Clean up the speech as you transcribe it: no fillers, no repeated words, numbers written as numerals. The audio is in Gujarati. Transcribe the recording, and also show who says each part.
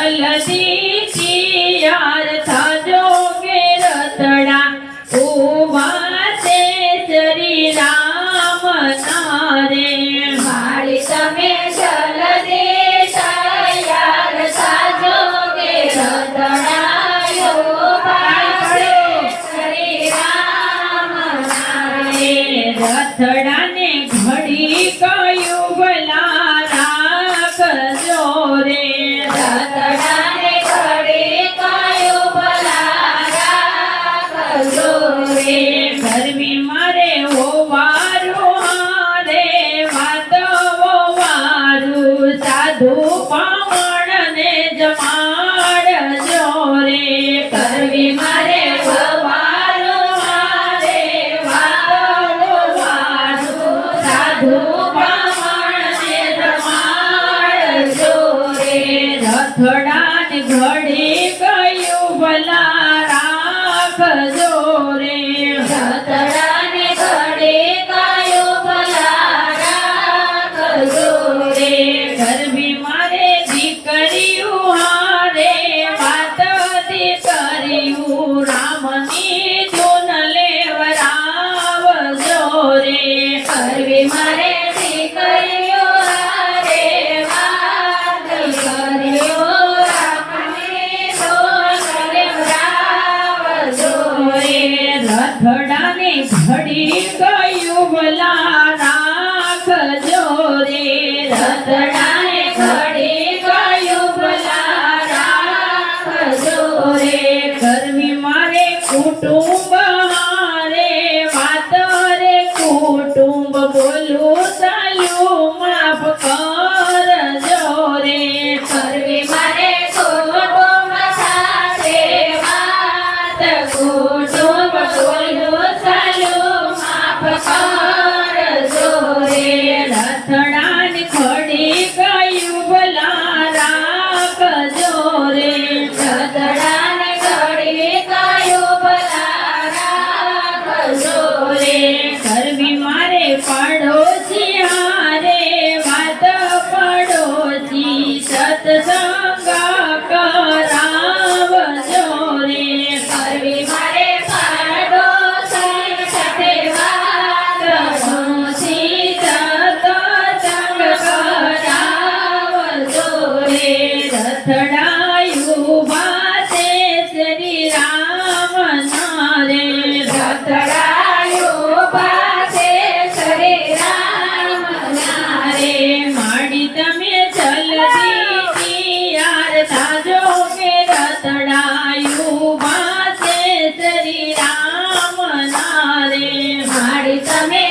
Speaker 1: જલદી તૈયાર થાજો કે રતડા ઉભા છે શ્રી રામ ના રે
Speaker 2: માળી તમે જલદી તૈયાર થાજો કે રતડા ઉભા છે શ્રી રામ ના રે
Speaker 1: રથડાને ઘડી કયું ભલા રાખજો રે
Speaker 2: રતડાને ઘડી કયું ભલા રાખજો રે
Speaker 1: ગરમી મારે હોવારું હારે વાતો વારું સાધુ પાવણને જમાડજો રે
Speaker 2: કરવી મારે વવારું હારે વાતો વારું સાધુ પાવણને જમાડજો રે
Speaker 1: રથડાને ઘડી કયું ભલા રાખજો રે
Speaker 2: રતડાને ઘડી કયું ભલા રાખજો રે
Speaker 1: ગરબી મારે દીકરીયું હારે વાત દીકરીયું રામની ધૂન લેવરાવજો રે
Speaker 2: કરવી મારે દીકરીઓ હારે વાત કર્યો રામની ધૂન લેવરાવજો રે
Speaker 1: રથડાને ઘડી કયું ભલા રાખજો રે
Speaker 2: રતડાને ઘડી કયું ભલા રાખજો રે
Speaker 1: ગરમી મારે કુટુંબ હારે વાત રે કુટુંબ બોલું ચાલ્યું માફ કરજો રે
Speaker 2: કરવી મારે કુટુંબ સાથે વાત કુટુંબ બોલું ચાલું માફ કરજો રે
Speaker 1: રથડાને ઘડી કયું ભલા રાખજો રે
Speaker 2: રતડાને ઘડી કયું ભલા રાખજો રે
Speaker 1: ગરમી મારે પડોશી હારે વાત પડોશી સત્સંગ કરાવજો રે
Speaker 2: કરવી મારે પાડોશી સાથે વાત ડોશી સત્સંગ કરાવજો રે
Speaker 1: રથડાયું ભાતે શ્રી રામ ના રે
Speaker 2: રતડાયો પાસે શ્રી રામ ના રે
Speaker 1: માડી તમે જલ્દી તૈયાર થાજો કે રથડાયું ભાતે શ્રી રામ ના રે
Speaker 2: માડી તમે